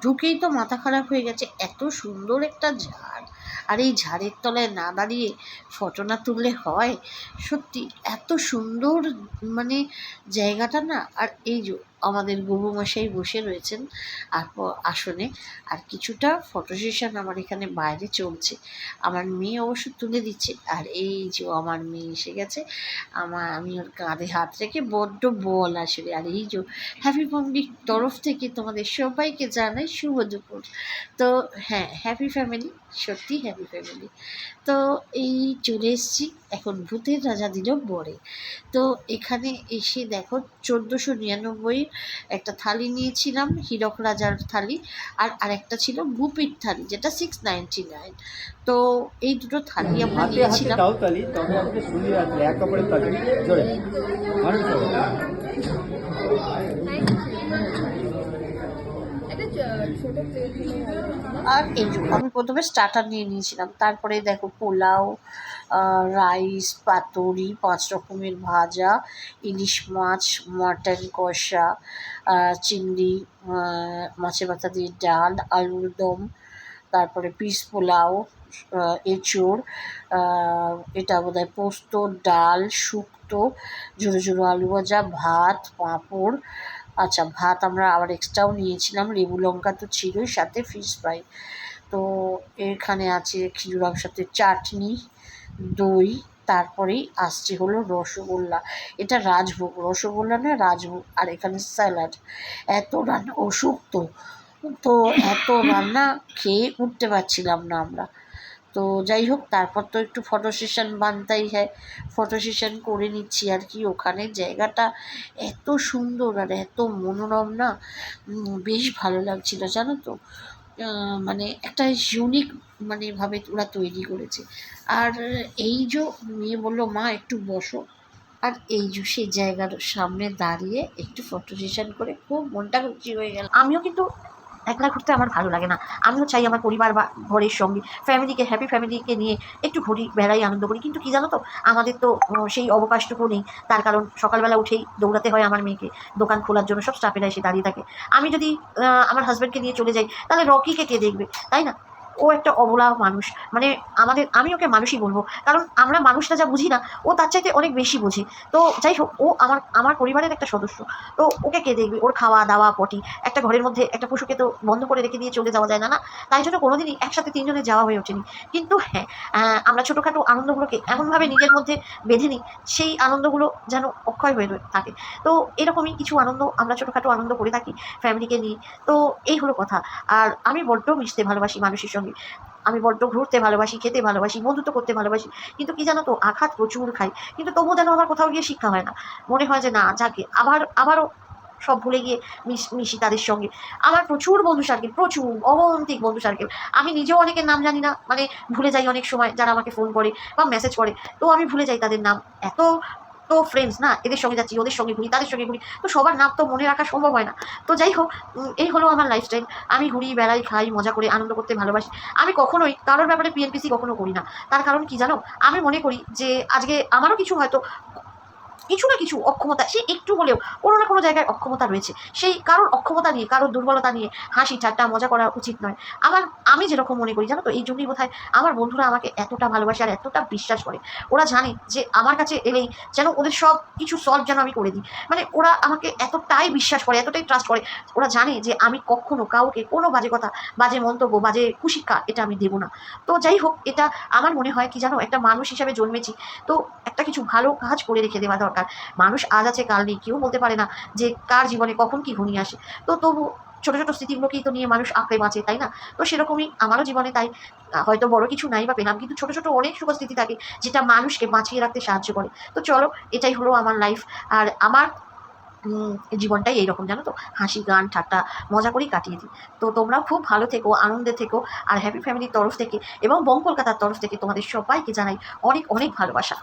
ঢুকেই তো মাথা খারাপ হয়ে গেছে, এত সুন্দর একটা ঝাড়, আর এই ঝাড়ের তলায় না দাঁড়িয়ে ফটো না তুললে হয়? সত্যি এত সুন্দর মানে জায়গাটা না। আর এই যে আমাদের গরুমশাই বসে রয়েছেন আসনে, আর কিছুটা ফটো সেশন আমার এখানে বাইরে চলছে। আমার মেয়ে অবশ্য তুলে দিচ্ছে, আর এই যে আমার মেয়ে এসে গেছে, আমি ওর কাঁধে হাত রেখে, বড্ড বল আসলে। আর এই যে হ্যাপি ফ্যামিলির তরফ থেকে তোমাদের সবাইকে জানাই শুভ দুপুর। তো হ্যাঁ, হ্যাপি ফ্যামিলি, সত্যি হ্যাপি ফ্যামিলি। তো এই চলে এসেছি এখন ভূতের রাজা দিল বরে। তো এখানে এসে দেখো 1499 একটা থালি নিয়েছিলাম, হীরক রাজার থালি, আর আরেকটা ছিল গুপির থালি, যেটা 699। তো এই দুটো থালি আমরা হাতে হাতে নিয়েছিলাম। দাও তালি, তবে আজকে শুনিয়ে আসলে এক কাপড়ের তালি জোরে মানুষ আর এই যে আমি প্রথমে স্টার্টার নিয়ে নিয়েছিলাম, তারপরে দেখো পোলাও, রাইস, পাতুরি, 5 রকমের ভাজা, ইলিশ মাছ, মাটন কষা, চিংড়ি মাছের মাথা দিয়ে ডাল, আলুর দম, তারপরে পিস পোলাও, এঁচোড়, এটা বোধহয় পোস্ত, ডাল, শুক্তো, ঝুড়ো ঝুড়ো আলু ভাজা, ভাত, পাঁপড়। আচ্ছা, ভাত আমরা আবার এক্সট্রাও নিয়েছিলাম, লেবু লঙ্কা তো ছিলই, সাথে ফিশ ফ্রাই। তো এখানে আছে খিচুড়ার সাথে চাটনি, দই, তারপরেই আসছে হলো রসগোল্লা। এটা রাজভোগ, রসগোল্লা না রাজভোগ। আর এখানে স্যালাড। এত রান্না অসুখ তো এত রান্না খেয়ে উঠতে পারছিলাম না আমরা। তো যাই হোক, তারপর তো একটু ফটো সেশন বানতেই হয়, ফটো সেশন করে নিচ্ছি আর কি। ওখানে জায়গাটা এত সুন্দর আর এত মনোরম না, বেশ ভালো লাগছিল জানো তো। মানে একটা ইউনিক মানে ভাবে ওরা তৈরি করেছে। আর এই যে মেয়ে বললো মা একটু বসো, আর এই যে সেই জায়গার সামনে দাঁড়িয়ে একটু ফটো সেশন করে খুব মনটা খুশি হয়ে গেল। আমিও কিন্তু একলা ঘুরতে আমার ভালো লাগে না, আমিও চাই আমার পরিবার বা ঘরের সঙ্গে ফ্যামিলিকে, হ্যাপি ফ্যামিলিকে নিয়ে একটু ঘুরি, বেড়াই, আনন্দ করি। কিন্তু কী জানো তো, আমাদের তো সেই অবকাশটুকু নেই। তার কারণ সকালবেলা উঠেই দৌড়াতে হয় আমার মেয়েকে, দোকান খোলার জন্য সব স্টাফেরা এসে দাঁড়িয়ে থাকে। আমি যদি আমার হাজব্যান্ডকে নিয়ে চলে যাই, তাহলে রকিকে কে দেখবে, তাই না? ও একটা অবলা মানুষ, মানে আমি ওকে মানুষই বলবো, কারণ আমরা মানুষটা যা বুঝি না, ও তার চাইতে অনেক বেশি বোঝে। তো যাই হোক, ও আমার পরিবারের একটা সদস্য। তো ওকে কে দেখবে, ওর খাওয়া দাওয়া পটি। একটা ঘরের মধ্যে একটা পশুকে তো বন্ধ করে রেখে দিয়ে চলে যাওয়া যায় না, না? তাই জন্য কোনোদিনই একসাথে তিনজনে যাওয়া হয়ে ওঠেনি। কিন্তু হ্যাঁ, আমরা ছোটোখাটো আনন্দগুলোকে এমনভাবে নিজের মধ্যে বেঁধে নিই, সেই আনন্দগুলো যেন অক্ষয় হয়ে থাকে। তো এরকমই কিছু আনন্দ আমরা ছোটোখাটো আনন্দ করে থাকি ফ্যামিলিকে নিয়ে। তো এই হলো কথা। আর আমি বড্ড মিশতে ভালোবাসি মানুষের সঙ্গে, আমি বড্ড ঘুরতে ভালোবাসি, খেতে ভালোবাসি, বন্ধুত্ব করতে ভালোবাসি। কিন্তু কি জানো তো, আঘাত প্রচুর খাই। কিন্তু তবুও যেন আমার কোথাও গিয়ে শিক্ষা হয় না। মনে হয় যে না, যাকে আবারও সব ভুলে গিয়ে মিশি তাদের সঙ্গে। আমার প্রচুর বন্ধু সার্কেল, প্রচুর অগন্তিক বন্ধু সার্কেল। আমি নিজেও অনেকের নাম জানি না, মানে ভুলে যাই অনেক সময়, যারা আমাকে ফোন করে বা মেসেজ করে। তো আমি ভুলে যাই তাদের নাম। এত তো ফ্রেন্ডস না, এদের সঙ্গে যাচ্ছি, ওদের সঙ্গে ঘুরি, তাদের সঙ্গে ঘুরি। তো সবার নাম তো মনে রাখা সম্ভব হয় না। তো যাই হোক, এই হলো আমার লাইফস্টাইল। আমি ঘুরি, বেড়াই, খাই, মজা করে আনন্দ করতে ভালোবাসি। আমি কখনোই কারোর ব্যাপারে পিএনপিসি কখনো করি না। তার কারণ কি জানো? আমি মনে করি যে আজকে আমারও কিছু হয়তো কিছু না কিছু অক্ষমতা, সে একটু হলেও কোনো না কোনো জায়গায় অক্ষমতা রয়েছে। সেই কারোর অক্ষমতা নিয়ে, কারোর দুর্বলতা নিয়ে হাসি ঠাট্টা মজা করা উচিত নয়। আমি যেরকম মনে করি জানো তো, এই জন্যই বোধহয় আমার বন্ধুরা আমাকে এতটা ভালোবাসে আর এতটা বিশ্বাস করে। ওরা জানে যে আমার কাছে এলেই যেন ওদের সব কিছু সলভ যেন আমি করে দিই। মানে ওরা আমাকে এতটাই বিশ্বাস করে, এতটাই ট্রাস্ট করে। ওরা জানে যে আমি কখনো কাউকে কোনো বাজে কথা, বাজে মন্তব্য, বাজে কুশিক্ষা এটা আমি দেবো না। তো যাই হোক, এটা আমার মনে হয় কি জানো, একটা মানুষ হিসাবে জন্মেছি, তো একটা কিছু ভালো কাজ করে রেখে দেওয়া দরকার। মানুষ আজ আছে কাল নেই, কেউ বলতে পারে না যে কার জীবনে কখন কি ঘনিয়ে আসে। তো তবু ছোট ছোট স্মৃতিগুলোকেই তো নিয়ে মানুষ আঁকড়ে বাঁচে, তাই না? তো সেরকমই আমারও জীবনে তাই। হয়তো বড় কিছু নাই বা পেলাম, কিন্তু ছোট ছোট অনেক সুখ স্মৃতি থাকে যেটা মানুষকে বাঁচিয়ে রাখতে সাহায্য করে। তো চলো, এটাই হলো আমার লাইফ। আর আমার জীবনটাই এইরকম জানো তো, হাসি গান ঠাট্টা মজা করেই কাটিয়ে দিই। তো তোমরাও খুব ভালো থেকো, আনন্দে থেকো। আর হ্যাপি ফ্যামিলির তরফ থেকে এবং বং কলকাতার তরফ থেকে তোমাদের সবাইকে জানাই অনেক অনেক ভালোবাসা।